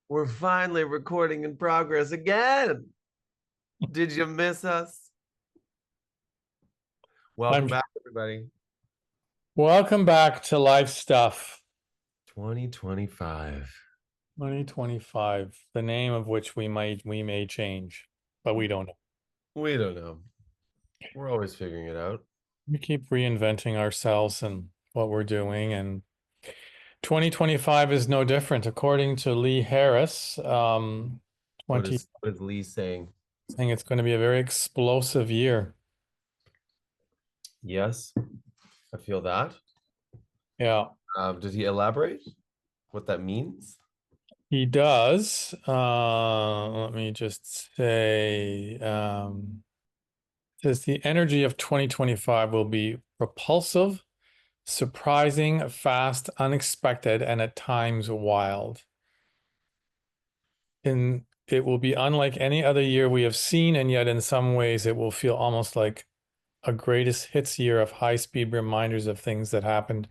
We're finally recording in progress again. Did you miss us? I'm Welcome back, everybody. welcome back to Life Stuff 2025. 2025, the name of which we may change, but we don't know. We don't know. We're always figuring it out. We keep reinventing ourselves and what we're doing, and 2025 is no different. According to Lee Harris, 20 What is Lee saying? saying it's going to be a very explosive year. Yes, I feel that. Yeah, Does he elaborate what that means? he does. Let me just say, says the energy of 2025 will be propulsive, surprising, fast, unexpected, and at times wild. It will be unlike any other year we have seen, and yet in some ways it will feel almost like a greatest hits year of high-speed reminders of things that happened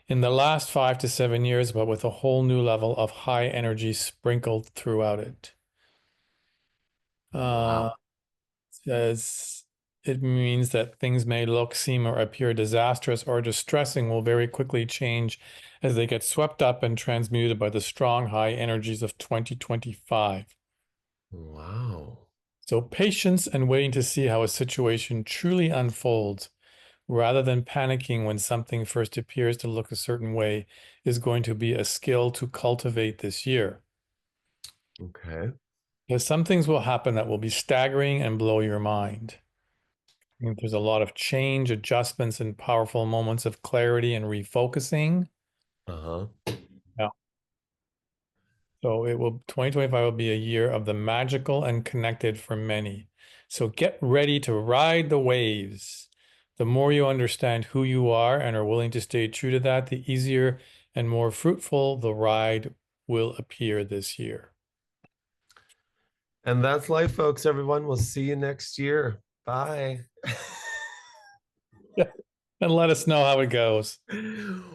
in the last 5 to 7 years, but with a whole new level of high energy sprinkled throughout it. Wow. Uh, Says it means that things may look, seem, or appear disastrous or distressing will very quickly change as they get swept up and transmuted by the strong, high energies of 2025. Wow. So, patience and waiting to see how a situation truly unfolds, rather than panicking when something first appears to look a certain way, is going to be a skill to cultivate this year. Okay. Because some things will happen that will be staggering and blow your mind. I think there's a lot of change, adjustments, and powerful moments of clarity and refocusing. Uh-huh. Yeah. So 2025 will be a year of the magical and connected for many. So get ready to ride the waves. The more you understand who you are and are willing to stay true to that, the easier and more fruitful the ride will appear this year. And that's life, folks. Everyone, we'll see you next year. Bye. Yeah. And let us know how it goes.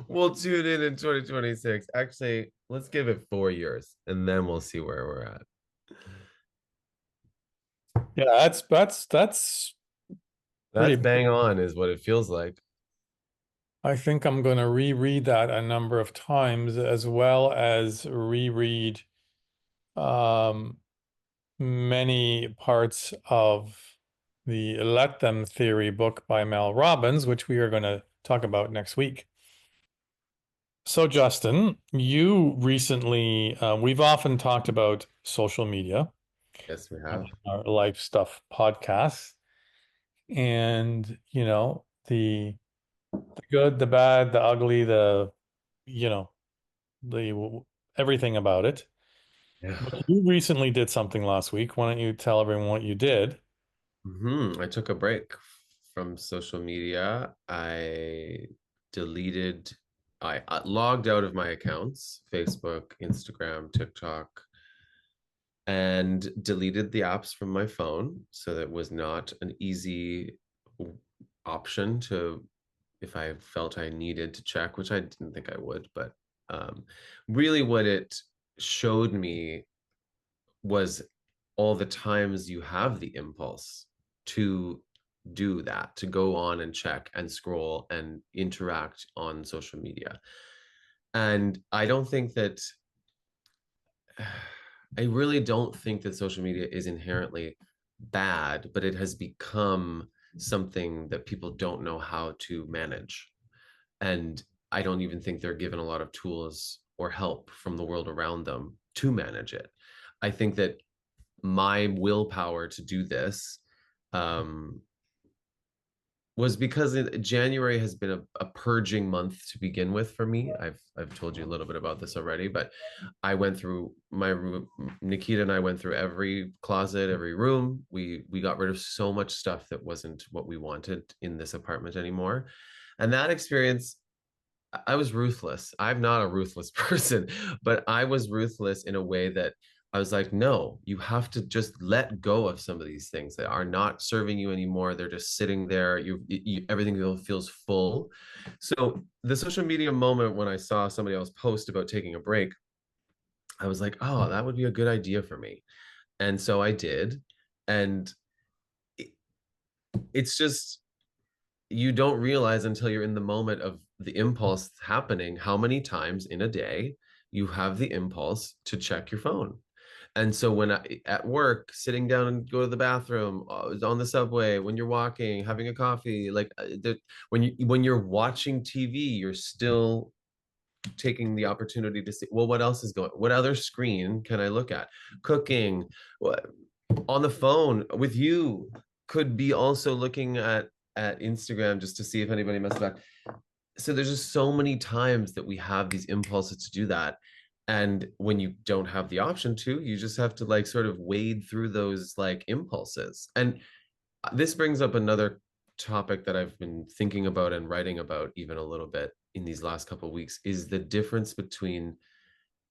We'll tune in 2026. Actually, let's give it 4 years and then we'll see where we're at. Yeah, that's That's pretty. bang on, is what it feels like. I think I'm going to reread that a number of times as well as reread um, many parts of the Let Them Theory book by Mel Robbins, which we are going to talk about next week. So, Justin, you recently, we've often talked about social media Yes, we on have. our Life Stuff podcast, and, the good, the bad, the ugly, you know, the everything about it. Yeah. But you recently did something last week. Why don't you tell everyone what you did? I took a break from social media. Deleted, I logged out of my accounts, Facebook, Instagram, TikTok, and deleted the apps from my phone. So that was not an easy option to, if I felt I needed to check, which I didn't think I would, but um, really what it showed me was all the times you have the impulse to do that, to go on and check and scroll and interact on social media. And I don't think that, I really don't think that social media is inherently bad, but it has become something that people don't know how to manage. And I don't even think they're given a lot of tools or help from the world around them to manage it. I think that my willpower to do this um, was because January has been a purging month to begin with for me. I've told you a little bit about this already, but I went through my room. Nikita and I went through every closet, every room. We got rid of so much stuff that wasn't what we wanted in this apartment anymore, and that experience, I was ruthless. I'm not a ruthless person, but I was ruthless in a way that I was like, no, you have to just let go of some of these things that are not serving you anymore. They're just sitting there. Everything feels full. So the social media moment when I saw somebody else post about taking a break, I was like, oh, that would be a good idea for me. And so I did. And it, it's just, you don't realize until you're in the moment of the impulse happening how many times in a day you have the impulse to check your phone. And so when at work, sitting down and go to the bathroom, on the subway, when you're walking, having a coffee, like when you're watching TV, you're still taking the opportunity to see, well, what else is going, what other screen can I look at? Cooking, what, on the phone with you, could be also looking at Instagram just to see if anybody messaged back. So there's just so many times that we have these impulses to do that. And when you don't have the option to, you just have to like sort of wade through those like impulses. And this brings up another topic that I've been thinking about and writing about even a little bit in these last couple of weeks, is the difference between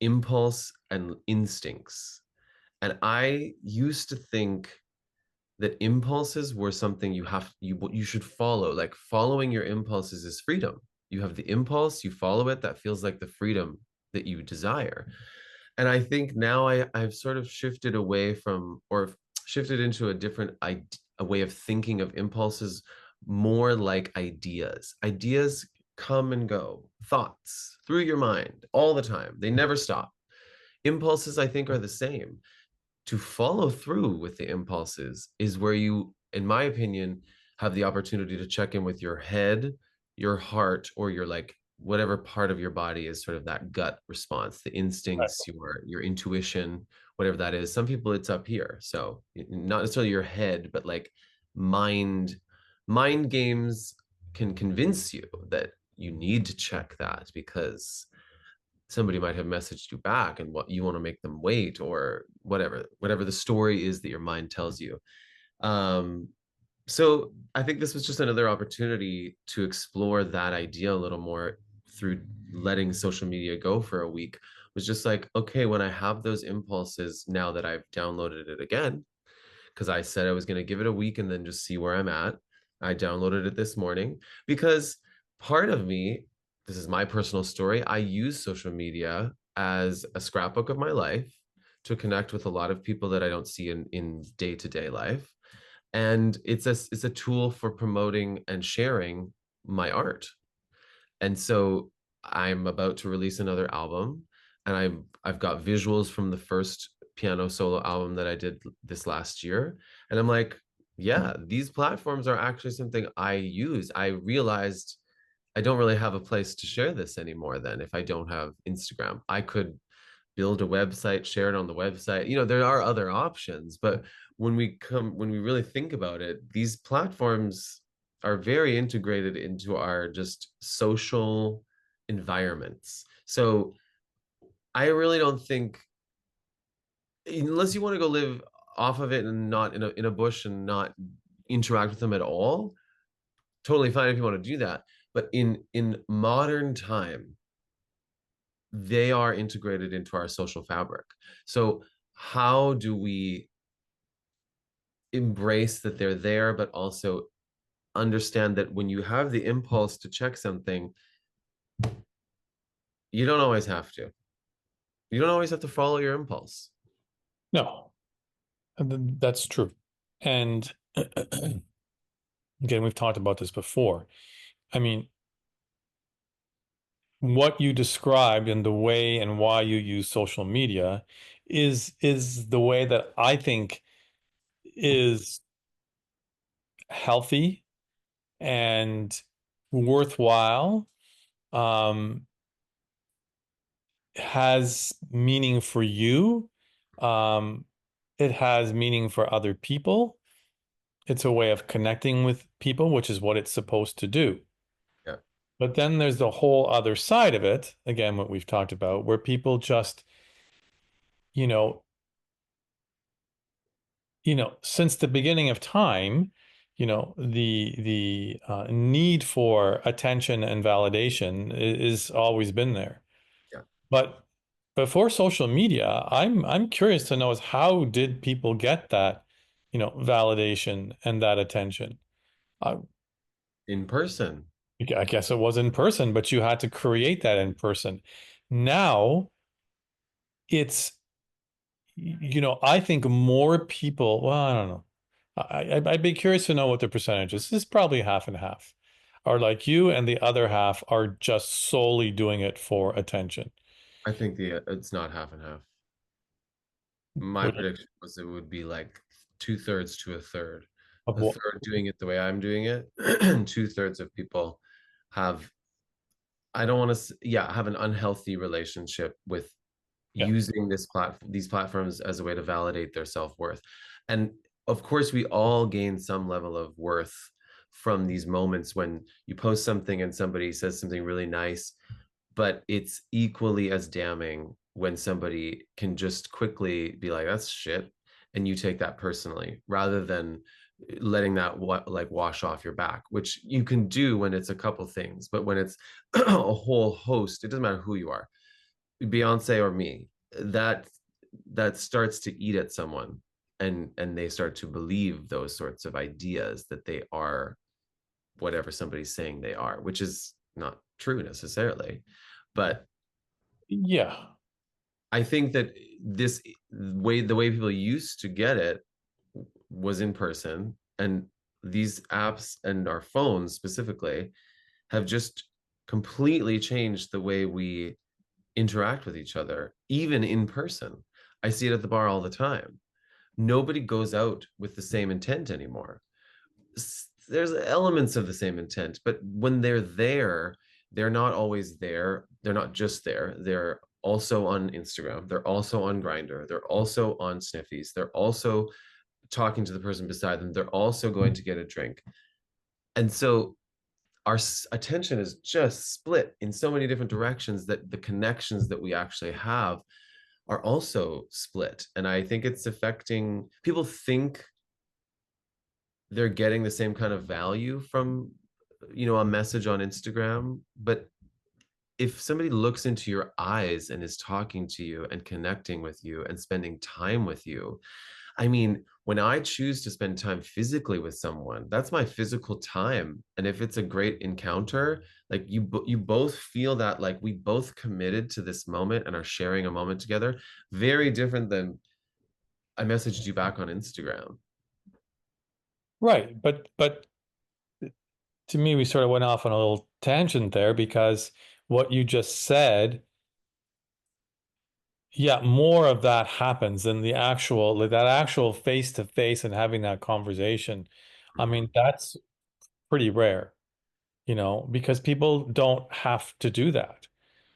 impulse and instincts. And I used to think that impulses were something you should follow. Like following your impulses is freedom. You have the impulse, you follow it, that feels like the freedom that you desire. And I think now I've sort of shifted away from, or shifted into a different a way of thinking of impulses, more like ideas. Ideas come and go, thoughts through your mind all the time. They never stop. Impulses, I think, are the same. To follow through with the impulses is where you, in my opinion, have the opportunity to check in with your head, your heart, or your like whatever part of your body is sort of that gut response, the instincts, your intuition, whatever that is. Some people it's up here. So not necessarily your head, but like mind mind games can convince you that you need to check that because somebody might have messaged you back and what you want to make them wait, or whatever the story is that your mind tells you. So I think this was just another opportunity to explore that idea a little more through letting social media go for a week. Was just like, okay, when I have those impulses, now that I've downloaded it again, because I said I was going to give it a week and then just see where I'm at. I downloaded it this morning because part of me, this is my personal story, I use social media as a scrapbook of my life to connect with a lot of people that I don't see in day-to-day life. And it's a tool for promoting and sharing my art. And so I'm about to release another album, and I've got visuals from the first piano solo album that I did this last year. And I'm like, yeah, these platforms are actually something I use. I realized I don't really have a place to share this anymore then if I don't have Instagram. I could build a website, share it on the website. There are other options, but when we really think about it, these platforms are very integrated into our just social environments. So I really don't think, unless you want to go live off of it and not in a bush and not interact with them at all, totally fine if you want to do that. But in modern time, they are integrated into our social fabric. So how do we embrace that they're there, but also understand that when you have the impulse to check something, you don't always have to. You don't always have to follow your impulse. No, that's true. And again, we've talked about this before. I mean, what you described and the way and why you use social media is the way that I think is healthy and worthwhile, um, has meaning for you. Um, it has meaning for other people. It's a way of connecting with people, which is what it's supposed to do. Yeah. But then there's the whole other side of it, again, what we've talked about, where people just, you know, since the beginning of time, the need for attention and validation is always been there. Yeah. But before social media, I'm curious to know is how did people get that, validation and that attention? I, In person. I guess it was in person, but you had to create that in person. Now, it's, I think more people, well, I don't know. I'd be curious to know what the percentage is. This is probably half and half. Are like you, and the other half are just solely doing it for attention. I think it's not half and half. My Would you- prediction was it would be like two-thirds to a third. Of A what? third doing it the way I'm doing it, and two-thirds of people have, I don't want to, yeah, have an unhealthy relationship with Yeah. using these platforms as a way to validate their self-worth. And of course, we all gain some level of worth from these moments when you post something and somebody says something really nice, but it's equally as damning when somebody can just quickly be like, that's shit, and you take that personally rather than letting that like wash off your back, which you can do when it's a couple things. But when it's a whole host, it doesn't matter who you are, Beyonce or me, that that starts to eat at someone, and they start to believe those sorts of ideas that they are whatever somebody's saying they are, which is not true necessarily. But Yeah. I think that this the way people used to get it was in person, and these apps and our phones specifically have just completely changed the way we interact with each other, even in person. I see it at the bar all the time. Nobody goes out with the same intent anymore. There's elements of the same intent, but when they're there, they're not always there. They're not just there. They're also on Instagram. They're also on Grindr. They're also on Sniffies. They're also talking to the person beside them. They're also going to get a drink. And so our attention is just split in so many different directions that the connections that we actually have are also split. And I think it's affecting people think they're getting the same kind of value from, a message on Instagram, but if somebody looks into your eyes and is talking to you and connecting with you and spending time with you, I mean, when I choose to spend time physically with someone, that's my physical time. And if it's a great encounter, like you both feel that like we both committed to this moment and are sharing a moment together, very different than I messaged you back on Instagram. Right. But to me, we sort of went off on a little tangent there because what you just said, yeah, more of that happens than the actual, like that actual face to face and having that conversation. I mean, Mhm. that's pretty rare, because people don't have to do that.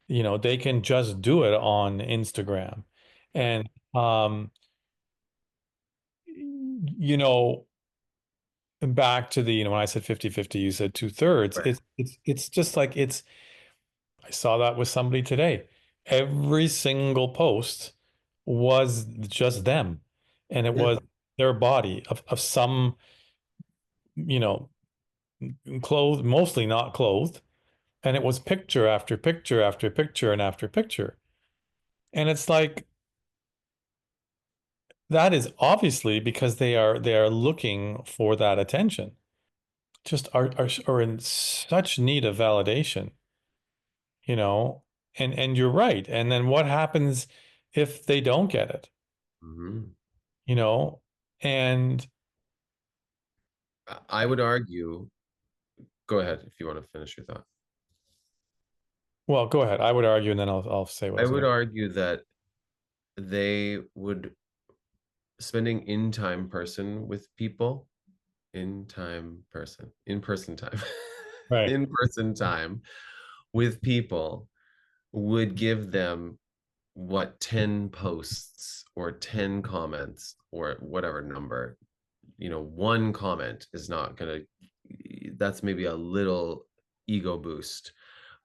They can just do it on Instagram. And you know, back to the, when I said 50-50, you said two-thirds. Right. It's just like I saw that with somebody today. Every single post was just them. And it Yeah. was their body of some, you know, clothed, mostly not clothed. And it was picture after picture after picture and after picture. And it's like that is obviously because they are looking for that attention. Just are in such need of validation, you know. And you're right. And then what happens if they don't get it? Mhm. You know, and I would argue, go ahead if you want to finish your thought. well, go ahead. I would argue, and then I'll say what I I was would gonna. argue that they would spending in time person with people, in person time, Right. in person time with people would give them what 10 posts or 10 comments or whatever number, one comment is not going to, that's maybe a little ego boost,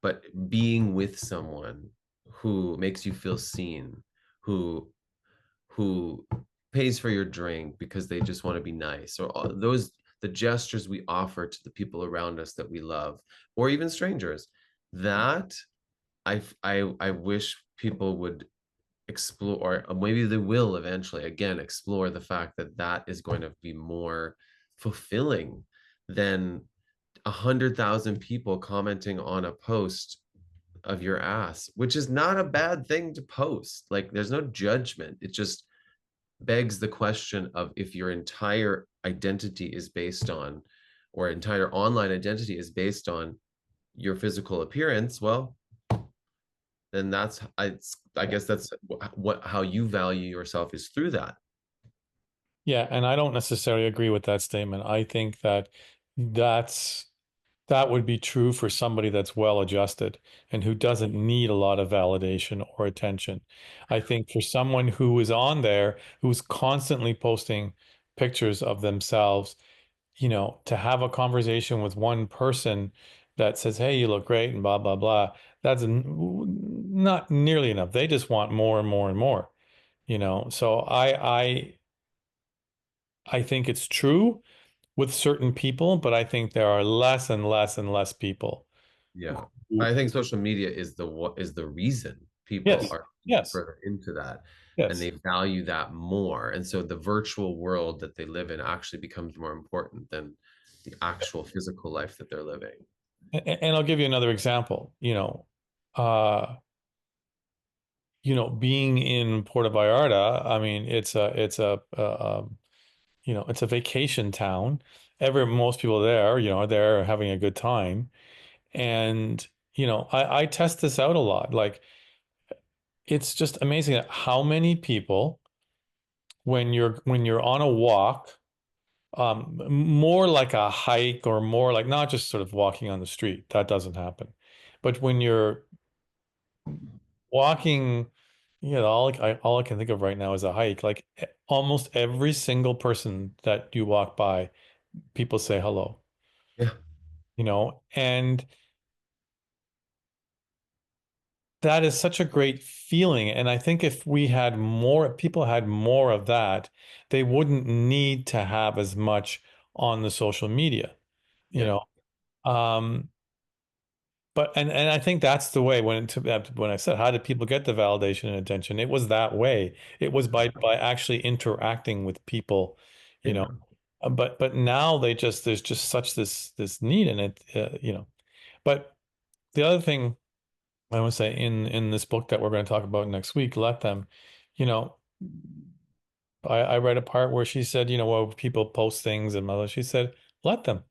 but being with someone who makes you feel seen, who who pays for your drink because they just want to be nice, or those the gestures we offer to the people around us that we love, or even strangers, that I wish people would explore, or maybe they will eventually again explore the fact that that is going to be more fulfilling than 100,000 people commenting on a post of your ass, which is not a bad thing to post. Like there's no judgment. It just begs the question of if your entire identity is based on, or entire online identity is based on your physical appearance, well, then I guess that's what how you value yourself is through that. Yeah, and I don't necessarily agree with that statement. I think that that's that would be true for somebody that's well adjusted and who doesn't need a lot of validation or attention. I think for someone who is on there, who's constantly posting pictures of themselves, to have a conversation with one person that says, "Hey, you look great," and blah, blah, blah, that's not nearly enough. They just want more and more and more, So I think it's true with certain people, but I think there are less and less and less people. Yeah. I who- think social media is the what is the reason people Yes, are yes, further into that, and yes. they value that more. And so the virtual world that they live in actually becomes more important than the actual physical life that they're living. And I'll give you another example. Uh, being in Puerto Vallarta, I mean, it's a vacation town. Most people there, are there having a good time. And, I test this out a lot. Like, it's just amazing at how many people, when you're on a walk, more like a hike or more like not just sort of walking on the street, that doesn't happen. But when you're walking, all I can think of right now is a hike. Like almost every single person that you walk by, people say hello, Yeah. and that is such a great feeling. And I think if people had more of that, they wouldn't need to have as much on the social media, you Yeah. know. Um, But and I think that's the way when I said how did people get the validation and attention? It was that way. It was by actually interacting with people, you know. Yeah. But now there's just such this need in it, But the other thing I want to say in this book that we're going to talk about next week, let them, you know, I read a part where she said, well, people post things and mother, she said, let them,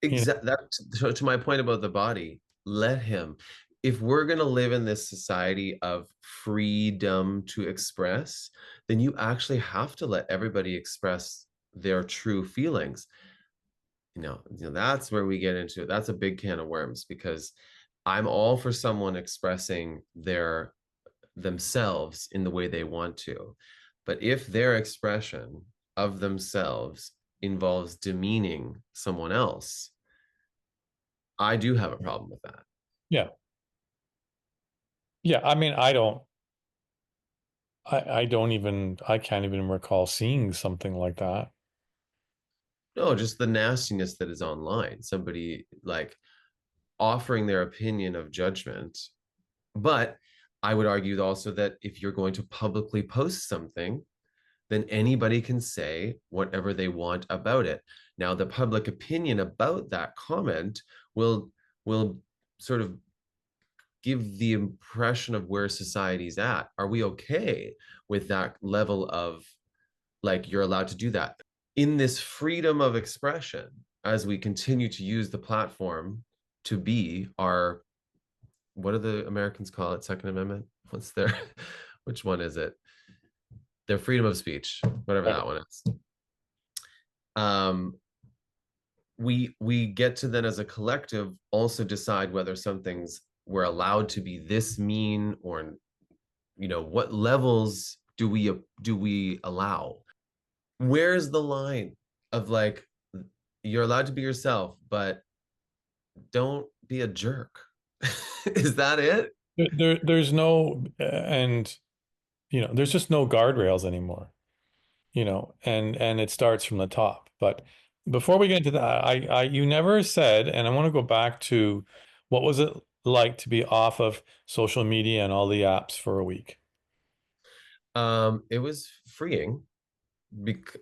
you know. Exactly. That, so to my point about the body, let him. If we're going to live in this society of freedom to express, then you actually have to let everybody express their true feelings. That's where we get into it. That's a big can of worms because I'm all for someone expressing their themselves in the way they want to. But if their expression of themselves involves demeaning someone else, I do have a problem with that. Yeah. Yeah. I mean, I can't even recall seeing something like that. No, just the nastiness that is online. Somebody like offering their opinion of judgment. But I would argue also that if you're going to publicly post something, then anybody can say whatever they want about it. Now, the public opinion about that comment will sort of give the impression of where society's at. Are we okay with that level of like you're allowed to do that? In this freedom of expression, as we continue to use the platform to be our, what do the Americans call it? Second Amendment? What's their, which one is it? Their freedom of speech, whatever Right. that one is. Um, we get to then as a collective also decide whether something's we're allowed to be this mean or what levels do we allow. Where's the line of like you're allowed to be yourself but don't be a jerk? Is that it? There's no, and there's just no guardrails anymore, and it starts from the top. But before we get into that, you never said, and I want to go back to what was it like to be off of social media and all the apps for a week? It was freeing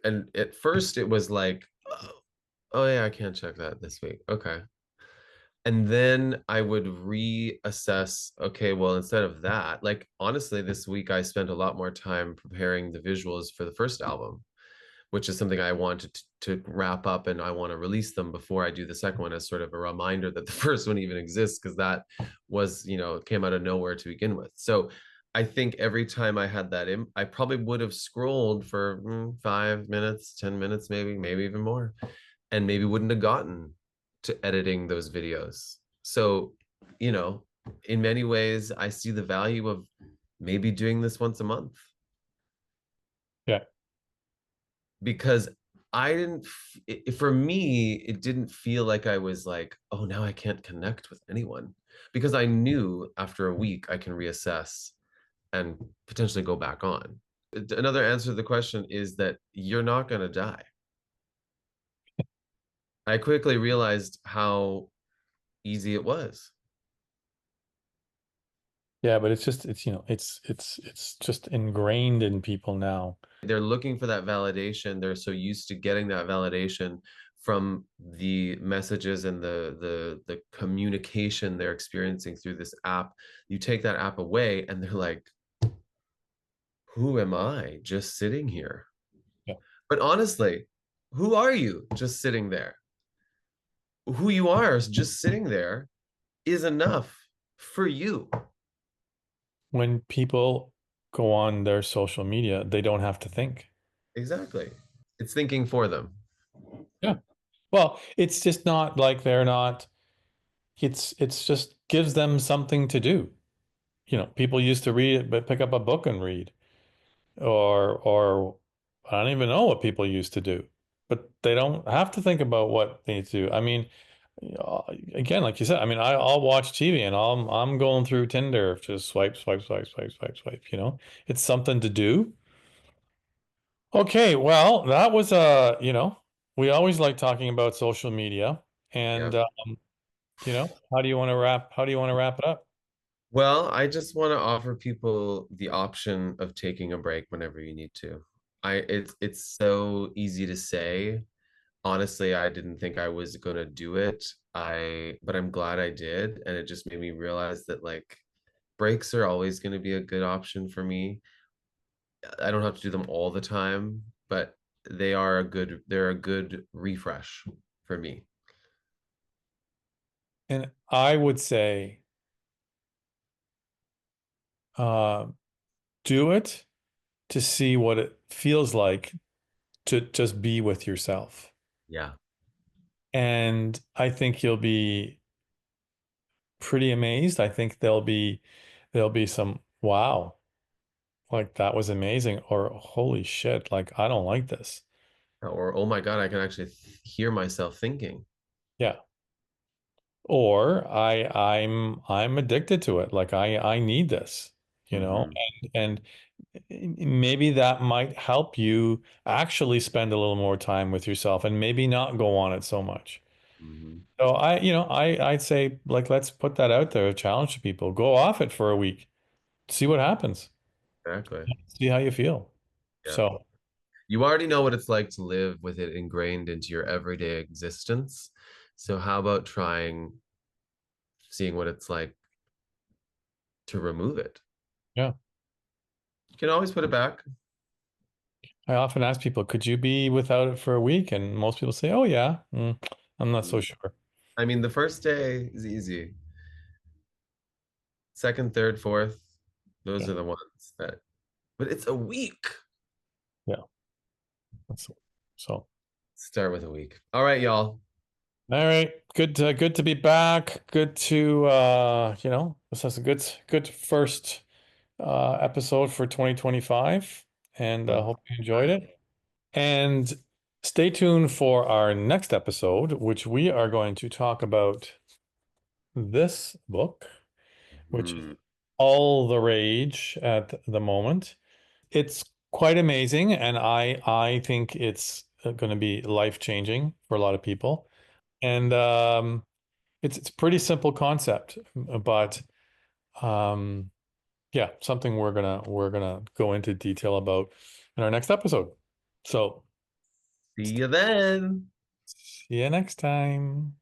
and at first it was like, oh, oh yeah, I can't check that this week, okay. And then I would reassess, okay, well, instead of that, like honestly, this week I spent a lot more time preparing the visuals for the first album, which is something I wanted to wrap up, and I want to release them before I do the second one as sort of a reminder that the first one even exists, because that was, came out of nowhere to begin with. So I think every time I had that in, I probably would have scrolled for 5 minutes, 10 minutes, maybe even more, and maybe wouldn't have gotten to editing those videos. So, you know, in many ways, I see the value of maybe doing this once a month, Yeah. because I didn't, for me, it didn't feel like I was like, oh, now I can't connect with anyone, because I knew after a week I can reassess and potentially go back on. Another answer to the question is that you're not going to die. I quickly realized how easy it was. Yeah, but it's just ingrained in people now. They're looking for that validation. They're so used to getting that validation from the messages and the communication they're experiencing through this app. You take that app away and they're like, who am I just sitting here? Yeah. But honestly, who are you just sitting there? Who you are just sitting there is enough for you. When people go on their social media, they don't have to think. Exactly. It's thinking for them. Yeah. Well, it's just not like they're not, it's just gives them something to do. People used to read it, but pick up a book and read. Or I don't even know what people used to do. But they don't have to think about what they need to do. I mean, again, like you said, I mean, I'll watch TV and I'm going through Tinder, just swipe, swipe, swipe, swipe, swipe, swipe. It's something to do. Okay, well, that was we always like talking about social media. And Yeah. how do you want to wrap it up? Well, I just want to offer people the option of taking a break whenever you need to. It's so easy to say. Honestly, I didn't think I was gonna do it. But I'm glad I did, and it just made me realize that like breaks are always going to be a good option for me. I don't have to do them all the time, but they're a good refresh for me. And I would say, uh, do it to see what it feels like to just be with yourself. Yeah. And I think you'll be pretty amazed. I think there'll be some wow, like that was amazing, or holy shit, like I don't like this. Or oh my God, I can actually hear myself thinking. Yeah. Or I'm addicted to it. Like I need this, you know, Hmm. and maybe that might help you actually spend a little more time with yourself and maybe not go on it so much. Hmm. So I'd say like let's put that out there, a challenge to people. Go off it for a week. See what happens. Exactly. See how you feel. Yeah. So, You already know what it's like to live with it ingrained into your everyday existence. So how about trying seeing what it's like to remove it? yeah. You can always put it back. I often ask people, could you be without it for a week? And most people say, oh yeah. I'm not so Mm. sure. I mean, the first day is easy. Second, third, fourth, those Yeah. are the ones that, but it's a week. Yeah. That's, so, Start with a week. All right, y'all. all right. Good to be back. Good to this is a good first episode for 2025. And So hope you enjoyed it. And stay tuned for our next episode, which we are going to talk about this book, which is mhm. all the rage at the moment. It's quite amazing, and I think it's going to be life-changing for a lot of people. And it's a pretty simple concept, but um, yeah, something we're gonna go into detail about in our next episode. So See you then. see you next time.